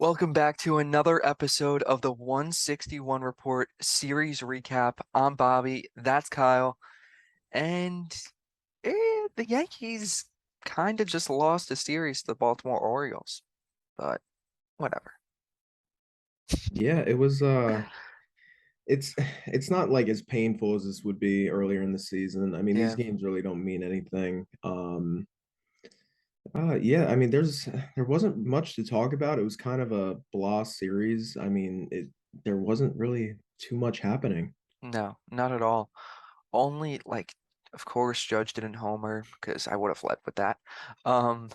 Welcome back to another episode of the 161 Report series recap. I'm Bobby, that's Kyle, and the Yankees kind of just lost a series to the Baltimore Orioles, but whatever. Yeah, it was it's it's not like as painful as this would be earlier in the season. I mean, these Yeah, games really don't mean anything. Yeah, I mean, there wasn't much to talk about. It was kind of a blah series. I mean, it there wasn't really too much happening. no, not at all. Only of course, Judge didn't homer because I would have led with that. Um,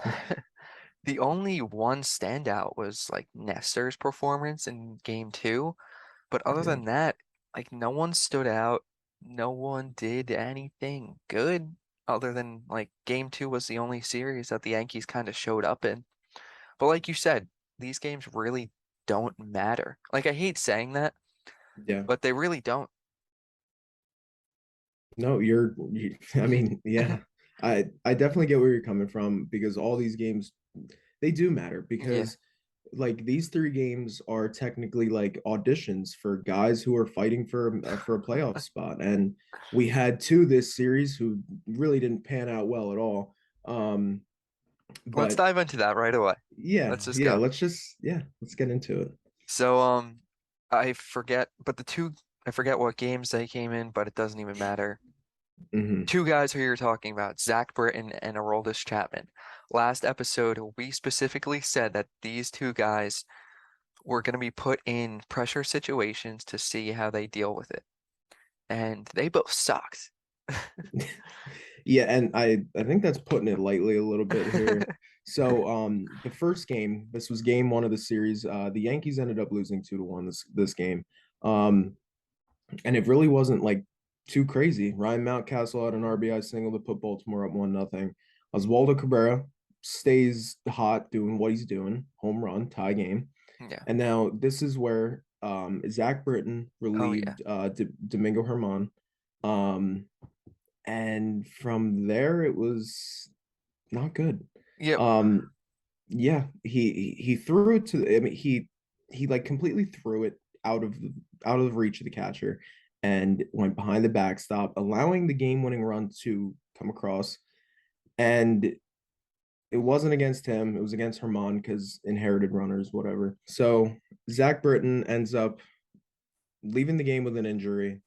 the only one standout was like Nestor's performance in game two. But other Yeah. than that, no one stood out. No one did anything good other than game two was the only series that the Yankees kind of showed up in. But like you said, these games really don't matter. I hate saying that, Yeah. but they really don't. No, I mean, yeah. I definitely get where you're coming from because all these games they do matter Yeah. because like these three games are technically like auditions for guys who are fighting for a playoff spot, and we had two this series who really didn't pan out well at all. Um, Let's but dive into that right away. yeah, Let's just yeah, go. let's get into it. So I forget, but I forget what games they came in, but it doesn't even matter. Hmm. Two guys who you're talking about, Zack Britton and Aroldis Chapman. Last episode, we specifically said that these two guys were going to be put in pressure situations to see how they deal with it. And they both sucked. Yeah, and I think that's putting it lightly a little bit here. So the first game, this was game one of the series. The Yankees ended up losing 2-1 this game. Um, and it really wasn't like too crazy. Ryan Mountcastle had an RBI single to put Baltimore up 1-0. Oswaldo Cabrera stays hot doing what he's doing, home run, tie game. Yeah. And now this is where Zach Britton Oh, yeah. relieved Domingo Herman. Um, and from there it was not good. Yep. Um, yeah, he threw it to. I mean, he like completely threw it out of the reach of the catcher, and went behind the backstop, allowing the game-winning run to come across. And it wasn't against him; it was against Herman because inherited runners, whatever. So Zach Britton ends up leaving the game with an injury,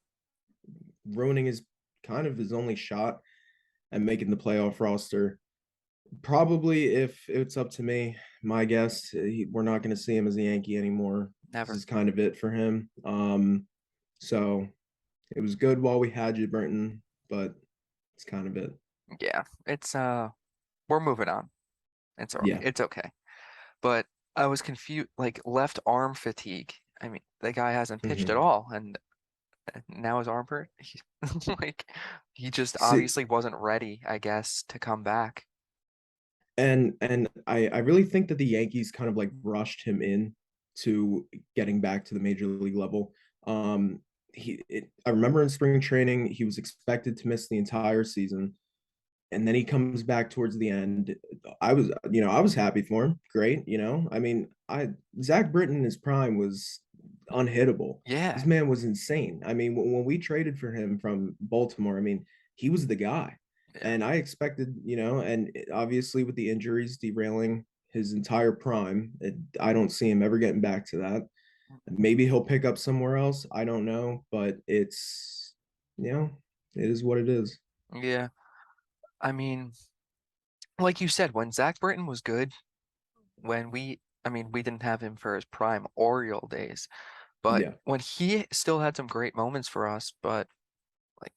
ruining his kind of his only shot at making the playoff roster. Probably, if it's up to me, my guess, we're not going to see him as a Yankee anymore. This Never. is kind of it for him. So it was good while we had you, Brenton, but it's kind of it. Yeah. We're moving on. Yeah. It's okay. But I was confused, left arm fatigue. I mean, the guy hasn't pitched at Hmm. all, and now his arm hurt. Like, he just See, obviously wasn't ready, I guess, to come back. and I really think that the Yankees kind of like rushed him in to getting back to the major league level. I remember in spring training he was expected to miss the entire season, and then he comes back towards the end. I was happy for him. Great, I mean, I Zach Britton in his prime was unhittable. This Yeah. man was insane. I mean, when we traded for him from Baltimore, I mean, he was the guy, Yeah. and I expected, and obviously with the injuries derailing his entire prime, I don't see him ever getting back to that. Maybe he'll pick up somewhere else. I don't know, but you know, it is what it is. Yeah. I mean, like you said, when Zach Britton was good, I mean, we didn't have him for his prime Oriole days, but Yeah. when he still had some great moments for us, but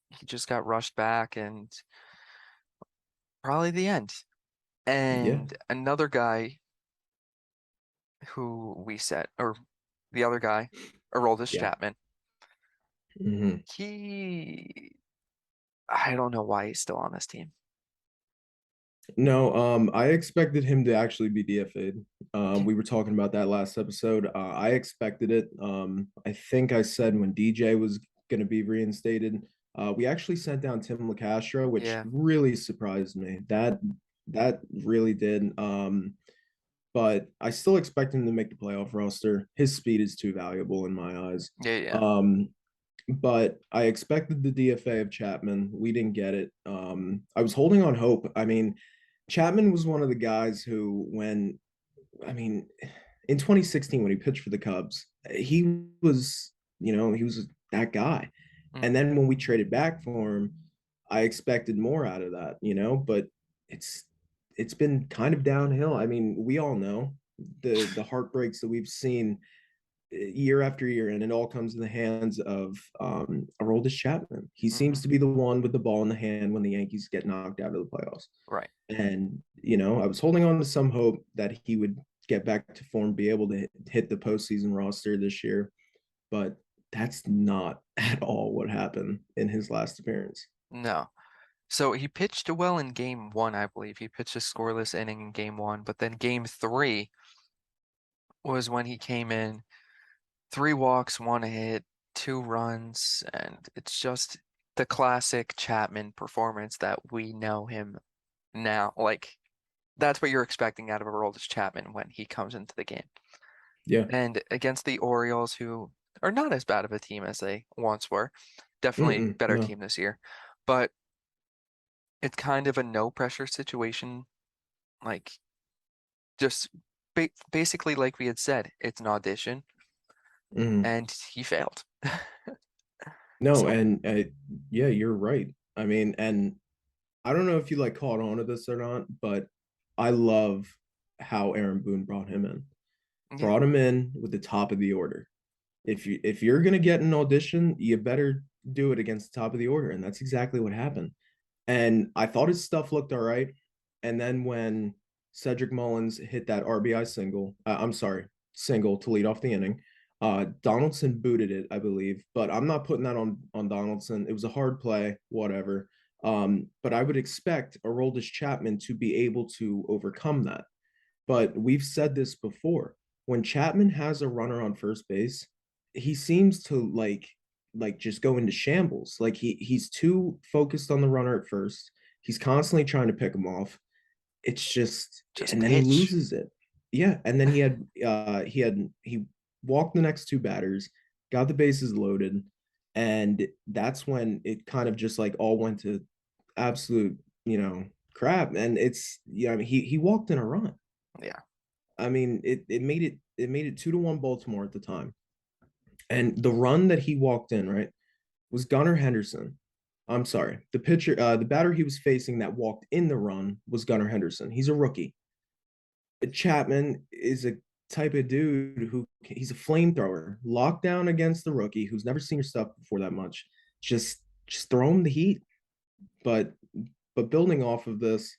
he just got rushed back and probably the end. Yeah. And another guy who we set, or the other guy, Aroldis Yeah. Chapman, Hmm. he, I don't know why he's still on this team. No, I expected him to actually be DFA'd. We were talking about that last episode. I expected it. I think I said when DJ was going to be reinstated. We actually sent down Tim LaCastro, which Yeah, really surprised me. That really did. but I still expect him to make the playoff roster. His speed is too valuable in my eyes. Yeah, yeah. But I expected the DFA of Chapman. We didn't get it. I was holding on hope. I mean, Chapman was one of the guys who, I mean, in 2016 when he pitched for the Cubs, he was, he was that guy. And Hmm. then when we traded back for him, I expected more out of that, but it's it's been kind of downhill. I mean, we all know the heartbreaks that we've seen year after year, and it all comes in the hands of Aroldis Chapman. He seems Hmm. to be the one with the ball in the hand when the Yankees get knocked out of the playoffs. Right. And I was holding on to some hope that he would get back to form, be able to hit the postseason roster this year, but that's not at all what happened in his last appearance. No. So he pitched well in game one, I believe. He pitched a scoreless inning in game one, but then game three was when he came in, three walks, one hit, two runs, and it's just the classic Chapman performance that we know him now. Like that's what you're expecting out of Aroldis Chapman when he comes into the game. Yeah. And against the Orioles, who are not as bad of a team as they once were, definitely Mm-mm, better no. team this year, but it's kind of a no pressure situation. Like just basically, like we had said, it's an audition, Mm. and he failed. No, So and yeah, you're right. I mean, and I don't know if you like caught on to this or not, but I love how Aaron Boone brought him in. yeah, Brought him in with the top of the order. If you're gonna get an audition, you better do it against the top of the order, and that's exactly what happened. And I thought his stuff looked all right. And then when Cedric Mullins hit that RBI single, I'm sorry, single to lead off the inning, Donaldson booted it, I believe. But I'm not putting that on Donaldson. It was a hard play, whatever. But I would expect Aroldis Chapman to be able to overcome that. But we've said this before. When Chapman has a runner on first base, he seems to like just go into shambles. Like he's too focused on the runner at first. He's constantly trying to pick him off. It's just just and then he pitch. loses it. Yeah, and then he walked the next two batters, got the bases loaded, and that's when it kind of just like all went to absolute, crap. And I mean he walked in a run. Yeah, I mean, it made it 2-1 Baltimore at the time. And the run that he walked in, right, was Gunnar Henderson. I'm sorry. The batter he was facing that walked in the run was Gunnar Henderson. He's a rookie. Chapman is a type of dude who he's a flamethrower, locked down against the rookie who's never seen your stuff before that much. Just throw him the heat. But building off of this,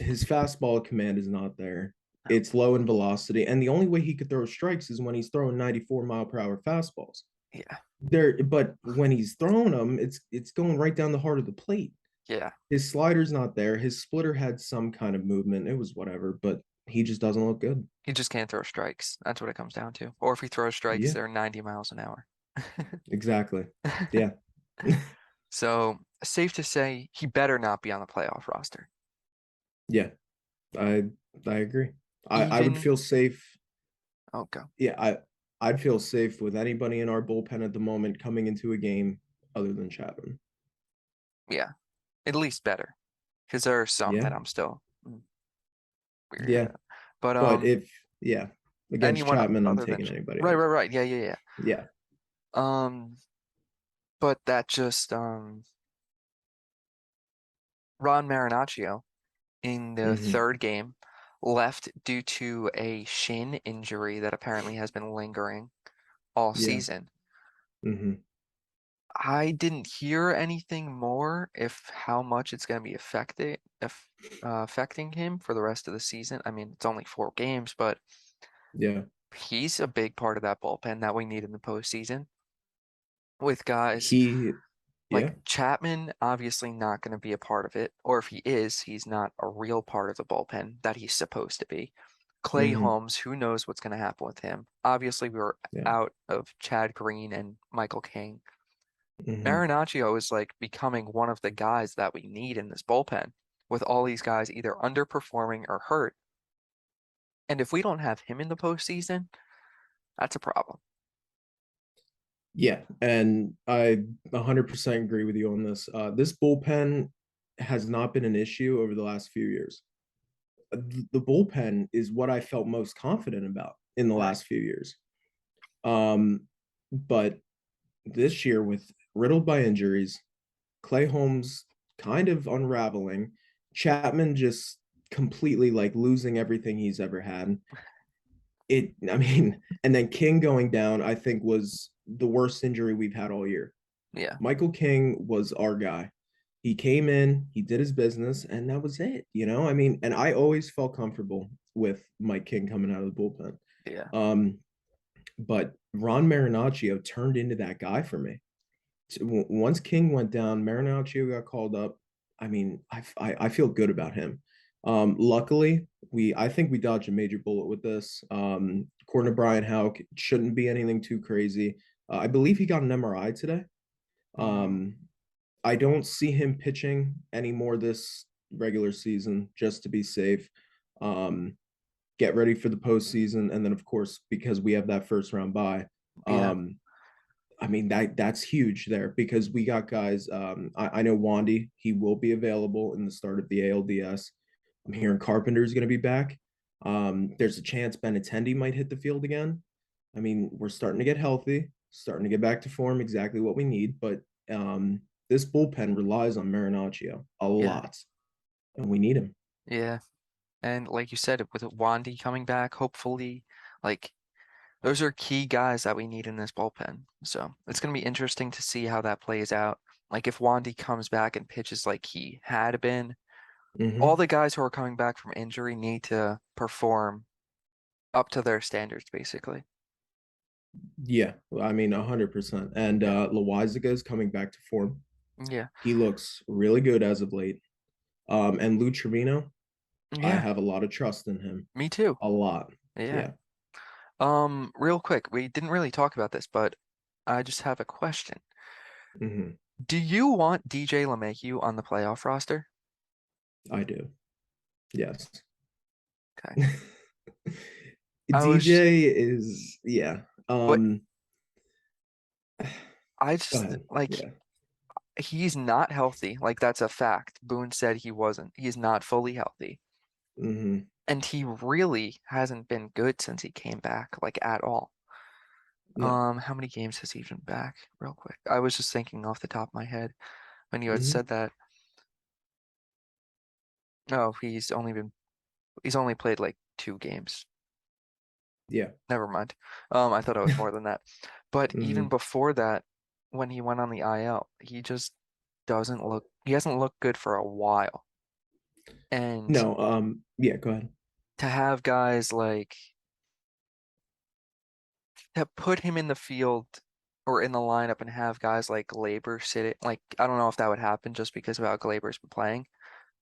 his fastball command is not there. no, It's low in velocity, and the only way he could throw strikes is when he's throwing 94-mile-per-hour fastballs. yeah, But when he's throwing them, it's going right down the heart of the plate. yeah. His slider's not there. His splitter had some kind of movement. It was whatever, but he just doesn't look good. He just can't throw strikes. That's what it comes down to. Or if he throws strikes, Yeah, they're 90 miles an hour. exactly. Yeah, So safe to say he better not be on the playoff roster. yeah. I I agree. I would Even feel safe. oh go. Yeah, I'd feel safe with anybody in our bullpen at the moment coming into a game other than Chapman. Yeah, at least better. Because there are some Yeah, that I'm still weary yeah. of. But But if yeah, against anyone Chapman, I'm other than taking anybody right, else. right, right. Yeah, yeah, yeah. Yeah, Um, but that just Ron Marinaccio in the hmm, third game left due to a shin injury that apparently has been lingering all yeah, season. hmm, I didn't hear anything more if how much it's going to be affecting him for the rest of the season. I mean, it's only 4 games, but yeah. he's a big part of that bullpen that we need in the postseason with guys He, like yeah, Chapman, obviously not going to be a part of it, or if he is, he's not a real part of the bullpen that he's supposed to be. Clay hmm, Holmes, who knows what's going to happen with him? Obviously, we were yeah, out of Chad Green and Michael King. hmm. Marinaccio is like becoming one of the guys that we need in this bullpen with all these guys either underperforming or hurt. And if we don't have him in the postseason, that's a problem. Yeah, and I 100% agree with you on this. This bullpen has not been an issue over the last few years. The bullpen is what I felt most confident about in the Right. last few years. But this year, with riddled by injuries, Clay Holmes kind of unraveling, Chapman just completely like losing everything he's ever had. I mean, and then King going down, I think was the worst injury we've had all year. Yeah. Michael King was our guy. He came in, he did his business, and that was it. I mean, and I always felt comfortable with Mike King coming out of the bullpen. Yeah. Um, but Ron Marinaccio turned into that guy for me. Once King went down, Marinaccio got called up. I mean, I feel good about him. Luckily, I think we dodged a major bullet with this. According to Brian Houck, it shouldn't be anything too crazy. I believe he got an MRI today. Mm, Um, I don't see him pitching anymore this regular season just to be safe. Um, get ready for the postseason, and then of course because we have that first round bye. yeah. Um, I mean that's huge there because we got guys. I know Wandy, he will be available in the start of the ALDS. I'm hearing Carpenter's going to be back. There's a chance Benintendi might hit the field again. I mean, we're starting to get healthy, starting to get back to form, exactly what we need. But this bullpen relies on Marinaccio a Yeah. lot, and we need him. Yeah. And like you said, with Wandy coming back, hopefully, like those are key guys that we need in this bullpen. So it's going to be interesting to see how that plays out. Like if Wandy comes back and pitches like he had been, all Mm-hmm. the guys who are coming back from injury need to perform up to their standards, basically. Yeah, I mean 100%. And Yeah. Loizaga is coming back to form. Yeah. He looks really good as of late. And Lou Trevino, I Yeah. have a lot of trust in him. Me too. A lot. Yeah. Yeah. Real quick, we didn't really talk about this, but I just have a question. Hmm. Do you want DJ LeMahieu on the playoff roster? I do. Yes. Okay. I was, DJ is yeah. but I Go just ahead. like Yeah. he's not healthy. Like that's a fact. Boone said he wasn't. He's not fully healthy. Hmm. And he really hasn't been good since he came back, like at all. No. How many games has he been back? Real quick. I was just thinking off the top of my head when you had Hmm. said that. No, he's only played like 2 games. Yeah. Never mind. I thought it was more than that. But even Hmm. before that, when he went on the IL, he hasn't looked good for a while. And No. Yeah. Go ahead. to have guys like to put him in the field or in the lineup and have guys like Glaber sitting, like I don't know if that would happen just because of how Glaber's been playing,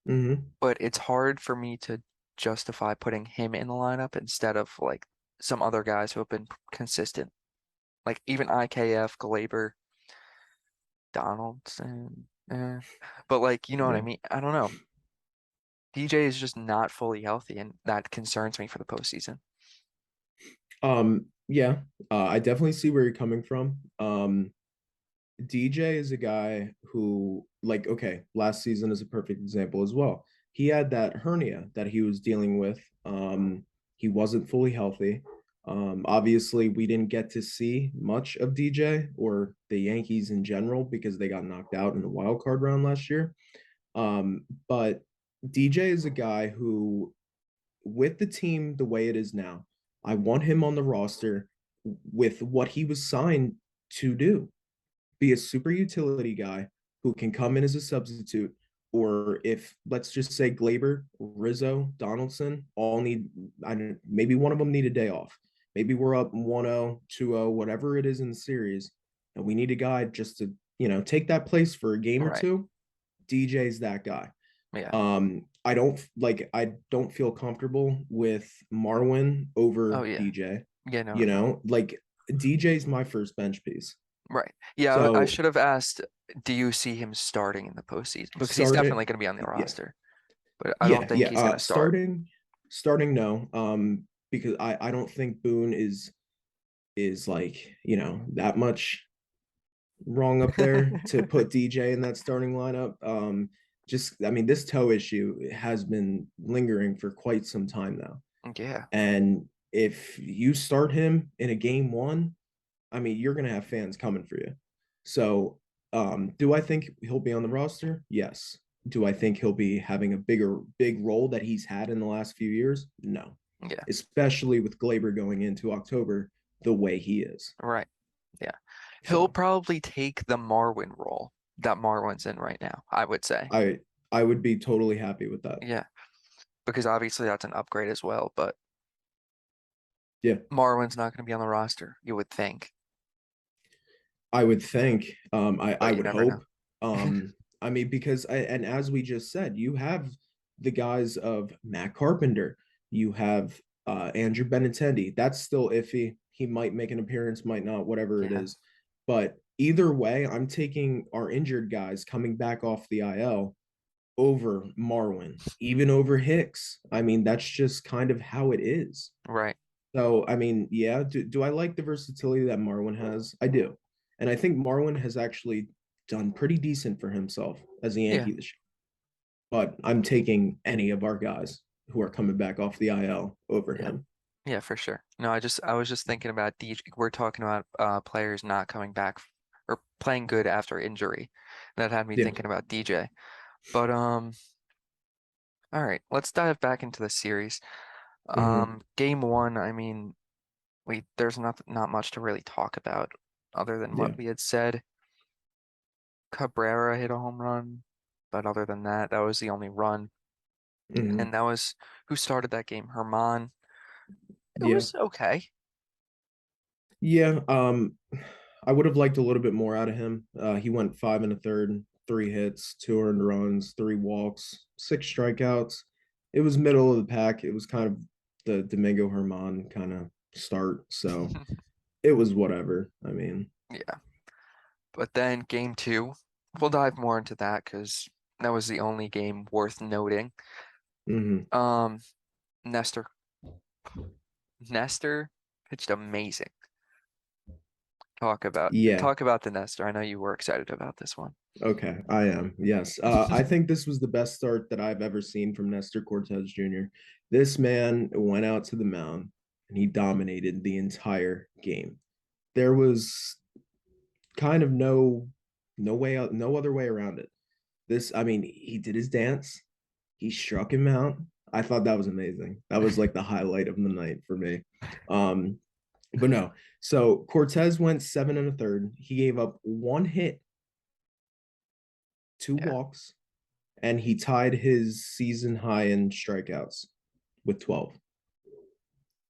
Hmm. but it's hard for me to justify putting him in the lineup instead of like some other guys who have been consistent. Like even IKF, Glaber, Donaldson. But like, you know what I Yeah. mean? I don't know. DJ is just not fully healthy, and that concerns me for the postseason. Yeah. I definitely see where you're coming from. DJ is a guy who, like, okay, last season is a perfect example as well. He had that hernia that he was dealing with. He wasn't fully healthy. Obviously, we didn't get to see much of DJ or the Yankees in general because they got knocked out in the wild card round last year. But DJ is a guy who, with the team the way it is now, I want him on the roster with what he was signed to do, be a super utility guy who can come in as a substitute. Or if let's just say Glaber, Rizzo, Donaldson all need, I don't, maybe one of them need a day off. Maybe we're up 1-0, 2-0, whatever it is in the series, and we need a guy just to, take that place for a game or Right. two. DJ's that guy. Yeah. I don't feel comfortable with Marwin Oh over yeah. DJ. Yeah, no, no. Like DJ's my first bench piece. Right. Yeah, I So should have asked, do you see him starting in the postseason? Because he's definitely starting, going to be on the yeah, roster, but I don't yeah, think yeah. he's going to start. Starting no. because I don't think Boone is like, that much wrong up there to put DJ in that starting lineup. Just I mean, this toe issue has been lingering for quite some time now. Yeah, And if you start him in a game one, I mean, you're gonna have fans coming for you. So, do I think he'll be on the roster? Yes. Do I think he'll be having a big role that he's had in the last few years? No. yeah, Especially with Glaber going into October the way he is. right. Yeah. He'll So probably take the Marwin role that Marwin's in right now, I would say. I I would be totally happy with that. Yeah, because obviously that's an upgrade as well, but Yeah, Marwin's not going to be on the roster, you would think, I would think. I but you would never know. hope. I mean, because and as we just said, you have the guys of Matt Carpenter. You have Andrew Benintendi. That's still iffy. He might make an appearance, might not, whatever it Yeah, is. But either way, I'm taking our injured guys coming back off the IL over Marwin, even over Hicks. I mean, that's just kind of how it is. right. So, I mean, yeah, do I like the versatility that Marwin has? I do. And I think Marwin has actually done pretty decent for himself as a Yeah, Yankee this year. But I'm taking any of our guys who are coming back off the IL over yeah, him. yeah, for sure. No, I was just thinking about DJ. We're talking about players not coming back or playing good after injury. That had me Yeah. thinking about DJ. But all right, let's dive back into the series. Hmm. Game one, I mean, we there's not much to really talk about other than Yeah. what we had said. Cabrera hit a home run, but other than that, that was the only run. Hmm. And that was who started that game? Herman. It Yeah. was okay. Yeah. I would have liked a little bit more out of him. He went five and a third, three hits, two earned runs, three walks, six strikeouts. It was middle of the pack. It was kind of the Domingo Herman kind of start. So it was whatever. I mean, Yeah. But then game two, we'll dive more into that because that was the only game worth noting. mhm. Um, Nestor Nestor pitched amazing. Yeah. Talk about the Nestor. I know you were excited about this one. Okay. I am. Yes. I think this was the best start that I've ever seen from Nestor Cortez Jr. This man went out to the mound and he dominated the entire game. There was kind of no way out, no other way around it. This, I mean, he did his dance. He struck him out. I thought that was amazing. That was like the highlight of the night for me. Um, but no. So Cortez went seven and a third. He gave up one hit, two Yeah. walks, and he tied his season high in strikeouts with 12.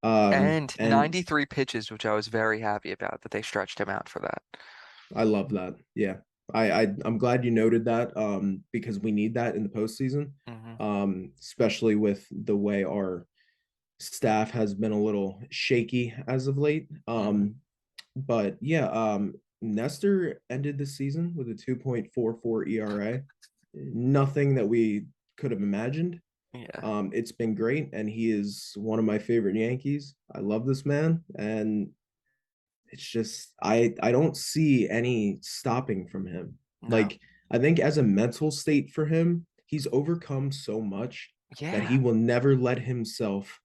And And 93 pitches, which I was very happy about that they stretched him out for that. I love that. Yeah. I'm glad you noted that because we need that in the postseason, Hmm. especially with the way our staff has been a little shaky as of late. Hmm. But yeah, Nestor ended the season with a 2.44 ERA. Nothing that we could have imagined. Yeah. It's been great, and he is one of my favorite Yankees. I love this man, and it's just I don't see any stopping from him. No. Like I think as a mental state for him, he's overcome so much that he Yeah. will never let himself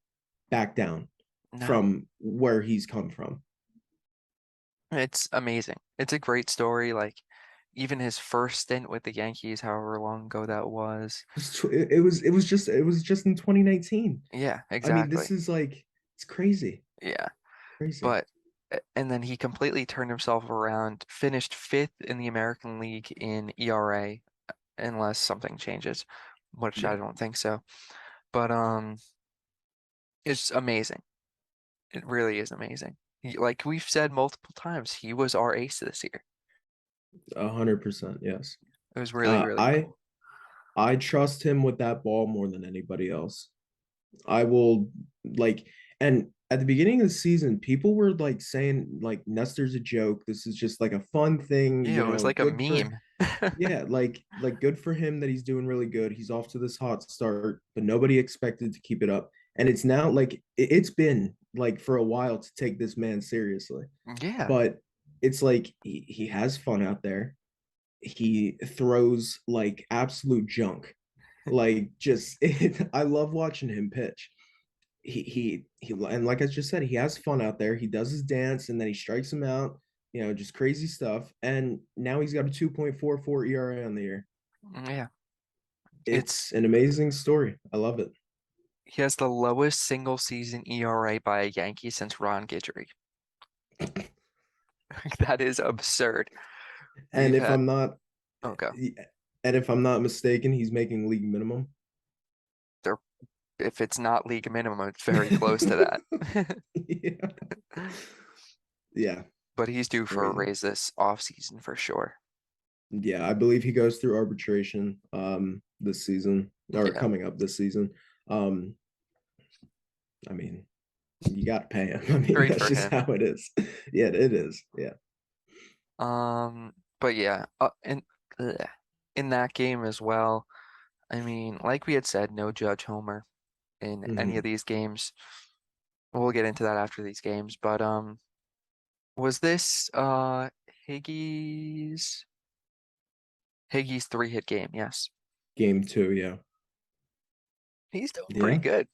back down No. from where he's come from. It's amazing. It's a great story. Like even his first stint with the Yankees, however long ago that was. It was just in 2019. Yeah, I mean, this exactly. is like it's crazy, Yeah. crazy. But and then he completely turned himself around, finished fifth in the American League in ERA, unless something changes, which I Yeah, don't think so. But it's amazing. It really is amazing. Like we've said multiple times, he was our ace this year. 100%. Yes. It was really, Uh, really I cool. I trust him with that ball more than anybody else. I will like, and at the beginning of the season, people were like saying like Nestor's a joke. This is just like a fun thing, Yeah, it was like a good for meme. yeah, like good for him that he's doing really good. He's off to this hot start, but nobody expected to keep it up. And it's now like it's been like for a while to take this man seriously. Yeah. But it's like he has fun out there. He throws like absolute junk. Like just I love watching him pitch. And like I just said, he has fun out there. He does his dance and then he strikes him out, just crazy stuff. And now he's got a 2.44 ERA on the year. Yeah. It's It's an amazing story. I love it. he has the lowest single season ERA by a Yankee since Ron Guidry. That is absurd. And We've if had I'm not okay. and if I'm not mistaken, he's making league minimum. There if it's not league minimum, it's very close to that. Yeah. Yeah. But he's due for a Crazy. raise this offseason for sure. Yeah, I believe he goes through arbitration this season or Yeah, coming up this season. Um I mean, you got to pay him. I mean, great that's for just him. how it is. Yeah, it is. Yeah. But yeah, ugh, in that game as well. I mean, like we had said, no Judge Homer in any of Hmm. these games. We'll get into that after these games, but was this Higgy's three-hit game? Yes. Game two. Yeah. He's doing pretty Yeah, good.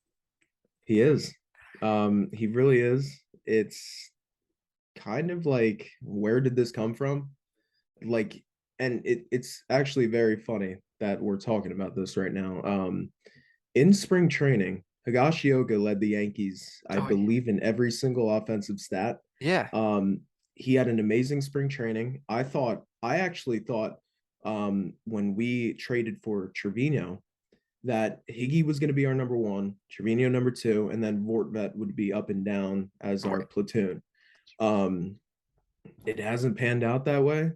he is. He really is. It's kind of like, where did this come from? Like, and it's actually very funny that we're talking about this right now. In spring training, Higashioka led the Yankees, I Oh, believe, in every single offensive stat. yeah. Um, he had an amazing spring training. I actually thought, when we traded for Trevino, that Higgy was going to be our number one, Trevino number two, and then Vortvet would be up and down as our Right. platoon. Um, it hasn't panned out that way.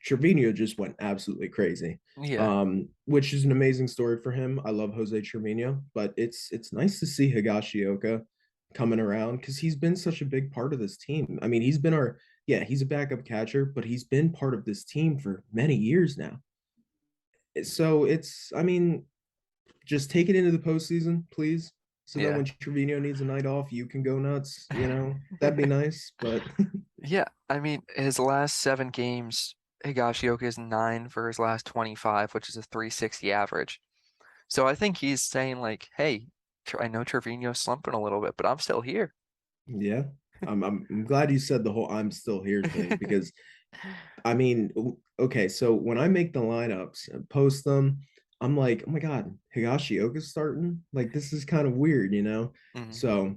Trevino just went absolutely crazy, Yeah. which is an amazing story for him. I love Jose Trevino, but it's nice to see Higashioka coming around because he's been such a big part of this team. I mean, he's a backup catcher, but he's been part of this team for many years now. So I mean, just take it into the postseason, please. So that Yeah. when Trevino needs a night off, you can go nuts. That'd be nice. But Yeah. I mean, his last seven games, Higashioka is 9 for his last 25, which is a 360 average. So I think he's saying like, hey, I know Trevino's slumping a little bit, but I'm still here. yeah, I'm glad you said the whole "I'm still here" thing because I mean, okay, so when I make the lineups and post them, I'm like, oh my God, Higashioka's starting. Like this is kind of weird. Mhm. So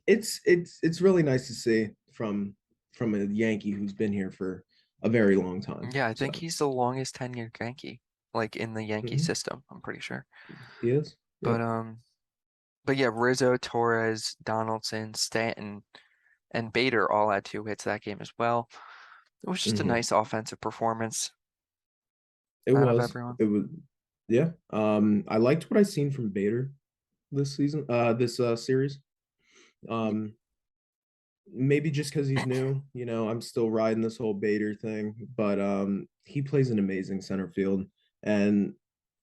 it's really nice to see from a Yankee who's been here for a very long time. Yeah, I think So he's the longest tenured Yankee, like in the Yankee mhm, system, I'm pretty sure. he is. But Yep. yeah, Rizzo, Torres, Donaldson, Stanton, and Bader all had 2 hits that game as well. It was just a Hmm. nice offensive performance It out of was. everyone. It was. Yeah. I liked what I seen from Bader this series. Um, Maybe just because he's new, I'm still riding this whole Bader thing, but he plays an amazing center field, and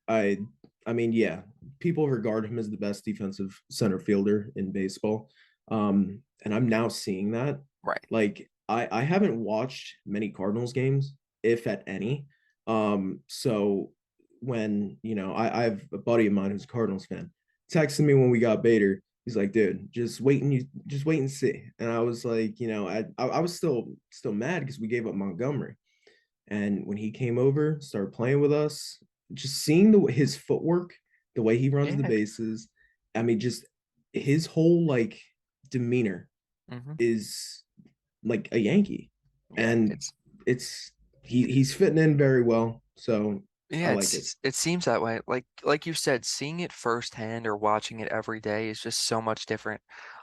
I I mean, yeah, people regard him as the best defensive center fielder in baseball. And I'm now seeing that. Right. Like I haven't watched many Cardinals games, if at any. So when, I have a buddy of mine who's a Cardinals fan, texted me when we got Bader. He's like, dude, just wait and see. And I was like, I was still mad because we gave up Montgomery. And when he came over, started playing with us, just seeing his footwork, the way he runs the Yeah. bases, I mean, just his whole like demeanor Hmm. is like a Yankee, Yeah. and it's he's fitting in very well. So I like it. It seems that way. Like you said, seeing it firsthand or watching it every day is just so much different.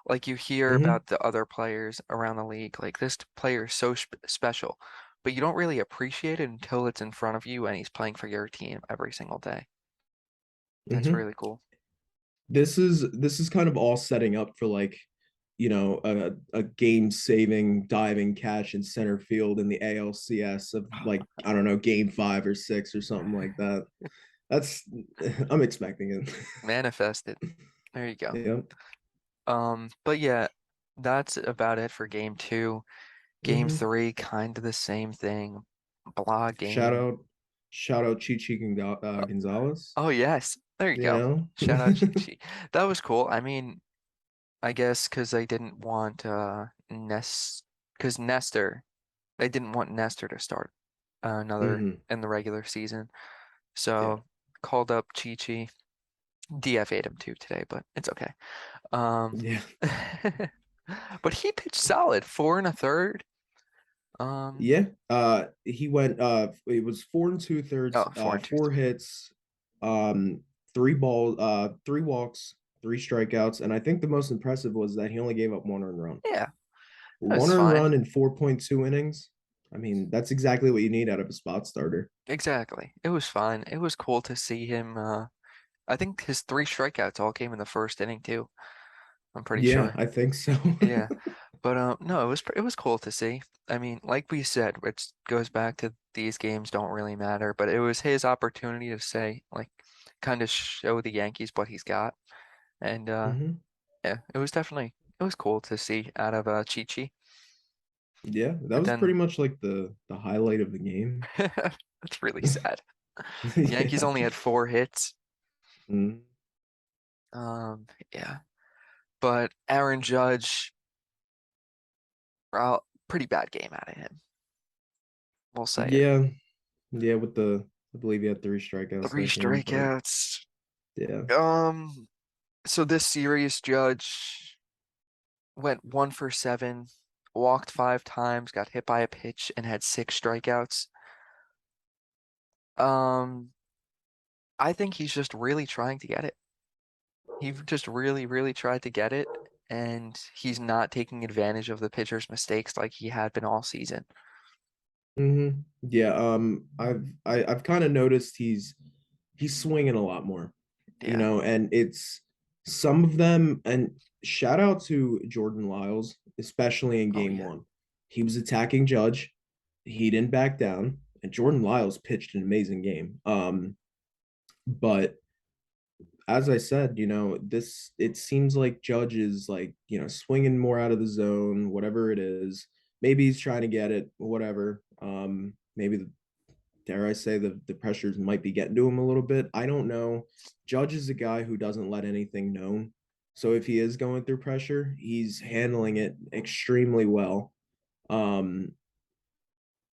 Like you hear Hmm. about the other players around the league, like this player is so special, but you don't really appreciate it until it's in front of you and he's playing for your team every single day. That's Hmm. really cool. This is kind of all setting up for like, a game saving diving catch in center field in the ALCS of like, I don't know, game 5 or 6 or something like that. That's I'm expecting it. Manifested. There you go. Yep. But yeah, that's about it for game two. Game Hmm. three, kind of the same thing. Blah Shout game. out, shout out Chichi Gonzalez. Oh yes, there you You go. know. Shout out Chi. That was cool. I mean, I guess because they didn't want because Nestor, they didn't want Nestor to start another Hmm. in the regular season. Yeah. So called up Chi. DFA'd him too today, but it's okay. Um, Yeah. but he pitched solid, four and a third. Um, Yeah. He went. It was 4 and 2/3. oh, four and two. Four hits. Three balls. Three walks. Three strikeouts. And I think the most impressive was that he only gave up one earned run. Yeah, One that's earned fine. run in 4.2 innings. I mean, that's exactly what you need out of a spot starter. Exactly. It was fine. It was cool to see him. I think his three strikeouts all came in the first inning too. I'm pretty Yeah, sure. I think so. Yeah, but no, it was cool to see. I mean, like we said, which goes back to these games don't really matter, but it was his opportunity to say like kind of show the Yankees what he's got, and Hmm. yeah, it was cool to see out of Chi. Yeah, that But was pretty then much like the highlight of the game. that's really sad. Yankees Yeah. only had four hits. Mm. Yeah, but Aaron Judge, well, pretty bad game out of him. We'll say it. Yeah, yeah, with I believe he had three strikeouts Three that game, but strikeouts. yeah. Um, so this series, Judge went 1 for 7, walked 5 times, got hit by a pitch, and had 6 strikeouts. Um, I think he's just really trying to get it. He just really, really tried to get it, and he's not taking advantage of the pitcher's mistakes like he had been all season. Hmm. Yeah, I've kind of noticed he's swinging a lot more, Yeah. and it's some of them. And shout out to Jordan Lyles, especially in Oh game yeah. one. He was attacking Judge. He didn't back down, and Jordan Lyles pitched an amazing game. But as I said, this it seems like Judge is like, swinging more out of the zone, whatever it is. Maybe he's trying to get it, whatever. Maybe dare I say the pressures might be getting to him a little bit. I don't know. Judge is a guy who doesn't let anything known. So if he is going through pressure, he's handling it extremely well. Um,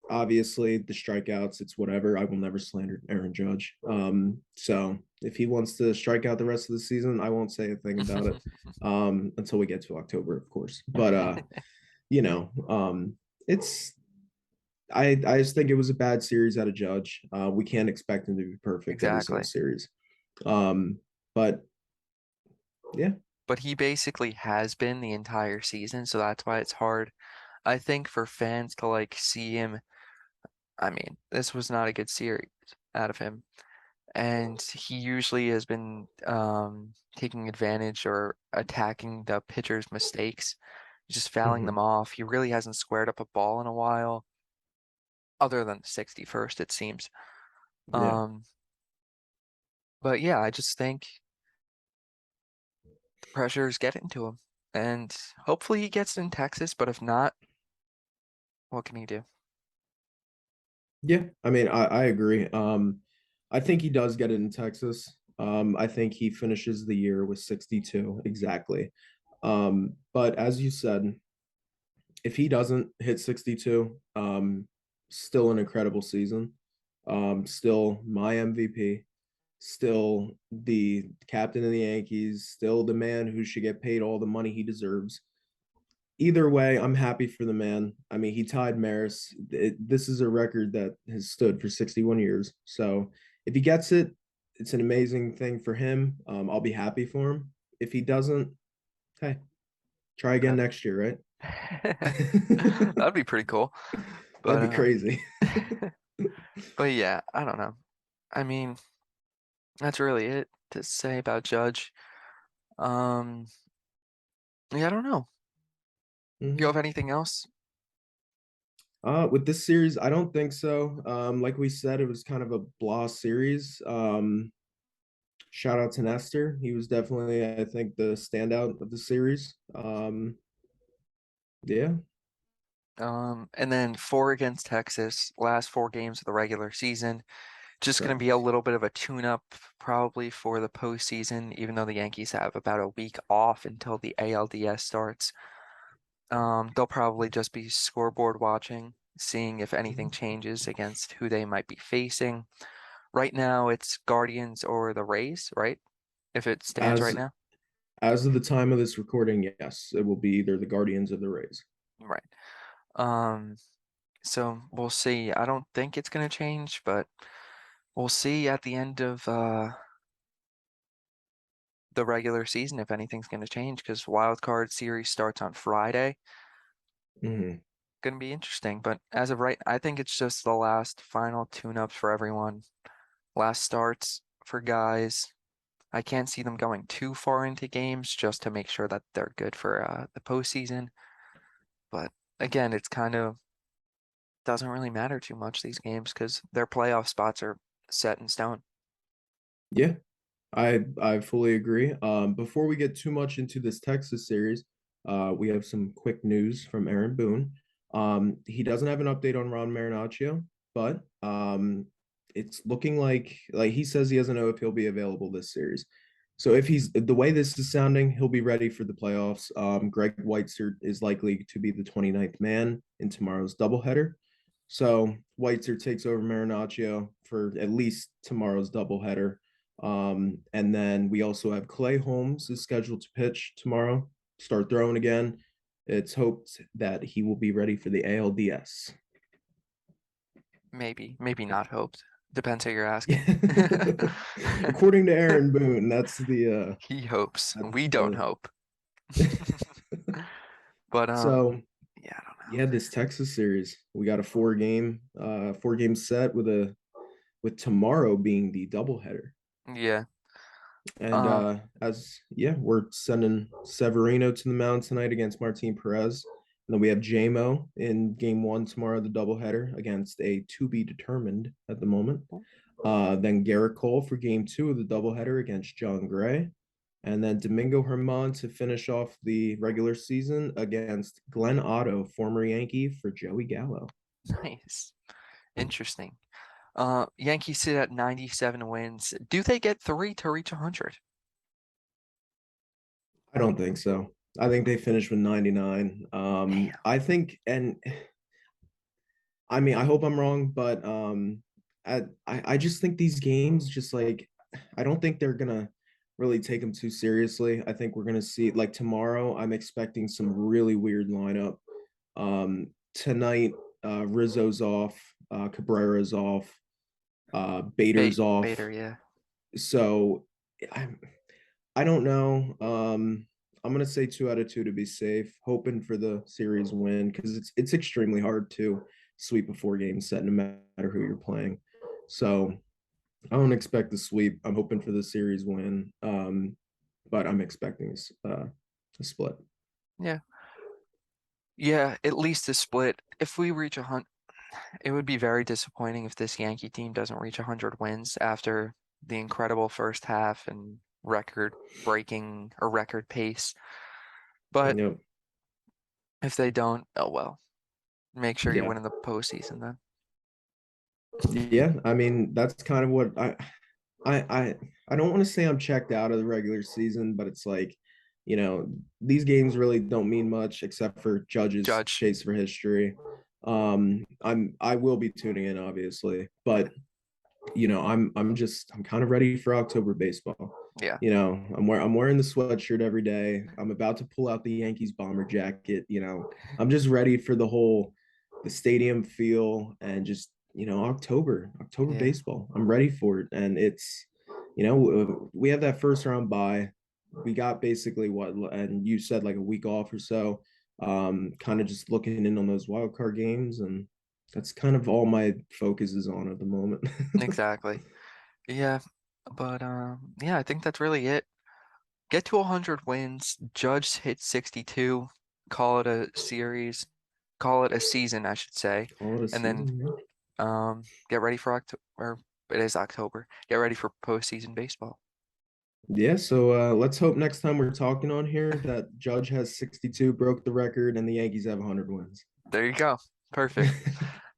Obviously the strikeouts, it's whatever. I will never slander Aaron Judge. So if he wants to strike out the rest of the season, I won't say a thing about it until we get to October, of course. But you know, it's I just think it was a bad series out of Judge. We can't expect him to be perfect every single Exactly. series. Um, but yeah. But he basically has been the entire season, so that's why it's hard, I think, for fans to like see him. I mean, this was not a good series out of him, and he usually has been taking advantage or attacking the pitcher's mistakes, just fouling them Mhm. off. He really hasn't squared up a ball in a while, other than the 61st, it seems. Yeah. Um, but yeah, I just think the pressure is getting to him, and hopefully he gets it in Texas. But if not, what can he do? Yeah. I mean, I agree. I think he does get it in Texas. I think he finishes the year with 62 exactly. But as you said, if he doesn't hit 62, still an incredible season. Still my MVP, still the captain of the Yankees, still the man who should get paid all the money he deserves. Either way, I'm happy for the man. I mean, he tied Maris. This is a record that has stood for 61 years. So if he gets it, it's an amazing thing for him. I'll be happy for him. If he doesn't, hey, try again Uh, next year, right? That'd be pretty cool. That'd But be crazy. but yeah, I don't know. I mean, that's really it to say about Judge. Um, yeah, I don't know. You have Mhm. anything else? With this series, I don't think so. Like we said, it was kind of a blah series. shout out to Nestor. He was definitely, I think, the standout of the series. Yeah, And then four against Texas, last four games of the regular season. Just going to be a correct. little bit of a tune-up probably for the postseason, even though the Yankees have about a week off until the ALDS starts. They'll probably just be scoreboard watching, seeing if anything changes against who they might be facing. Right now, it's Guardians or the Rays, right? If it stands right As now. as of the time of this recording, yes, it will be either the Guardians or the Rays. Right. Um, so we'll see. I don't think it's going to change, but we'll see at the end of the regular season if anything's going to change because wild card series starts on Friday. Mhm. Going to be interesting, but as of right, I think it's just the last final tune-ups for everyone. Last starts for guys. I can't see them going too far into games just to make sure that they're good for the postseason. But again, it's kind of doesn't really matter too much these games because their playoff spots are set in stone. Yeah, I fully agree. Before we get too much into this Texas series, we have some quick news from Aaron Boone. He doesn't have an update on Ron Marinaccio, but it's looking like he says he doesn't know if he'll be available this series. So if he's the way this is sounding, he'll be ready for the playoffs. Greg Weitzer is likely to be the 29th man in tomorrow's doubleheader. So Weitzer takes over Marinaccio for at least tomorrow's doubleheader. And then we also have Clay Holmes is scheduled to pitch tomorrow, start throwing again. It's hoped that he will be ready for the ALDS. Maybe, maybe not hoped. Depends who you're asking. According to Aaron Boone, He hopes. that's We don't the hope. But so yeah, I don't know. yeah, this Texas series. We got a four game set with tomorrow being the doubleheader. Yeah. And Um, as yeah, we're sending Severino to the mound tonight against Martin Perez. And then we have JMO in game one tomorrow, the doubleheader against a to be determined at the moment. Then Garrett Cole for game two of the doubleheader against John Gray. And then Domingo Herman to finish off the regular season against Glenn Otto, former Yankee, for Joey Gallo. nice. Interesting. Yankees sit at 97 wins. Do they get three to reach 100? I don't think so. I think they finished with 99. Damn. I think, and I mean, I hope I'm wrong, but I just think these games just like I don't think they're gonna really take them too seriously. I think we're gonna see like tomorrow. I'm expecting some really weird lineup. Tonight, Rizzo's off, Cabrera's off, Bader's Bader, off. yeah. So I I don't know. I'm gonna say 2 out of 2 to be safe, hoping for the series win because it's extremely hard to sweep a 4 game set no matter who you're playing. So I don't expect the sweep. I'm hoping for the series win, but I'm expecting a split. Yeah. Yeah, at least a split. If we reach 100, it would be very disappointing if this Yankee team doesn't reach 100 wins after the incredible first half and record breaking or record pace. But Yep. if they don't, oh well. Make sure you're Yeah. winning the postseason then. Yeah. I mean, that's kind of what I I I don't want to say I'm checked out of the regular season, but it's like, these games really don't mean much except for Judge's Judge. chase for history. I will be tuning in, obviously, Yeah. but I'm kind of ready for October baseball. Yeah. I'm wearing the sweatshirt every day. I'm about to pull out the Yankees bomber jacket. I'm just ready for the stadium feel and just October Yeah. baseball. I'm ready for it, and we have that first round bye. We got basically what, and you said like a week off or so. Kind of just looking in on those wild card games, and that's kind of all my focus is on at the moment. Exactly. Yeah. But yeah, I think that's really it. Get to 100 wins. Judge hit 62. Call it a series. Call it a season, I should say. Call it a And then season. Yeah. get ready for October. Or it is October. Get ready for postseason baseball. Yeah, so let's hope next time we're talking on here that Judge has 62, broke the record, and the Yankees have 100 wins. There you go. Perfect.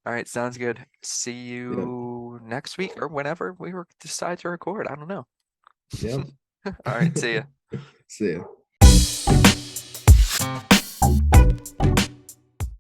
All right, sounds good. See Yep. you next week or whenever decide to record. I don't know. Yep. All right, see ya. See ya.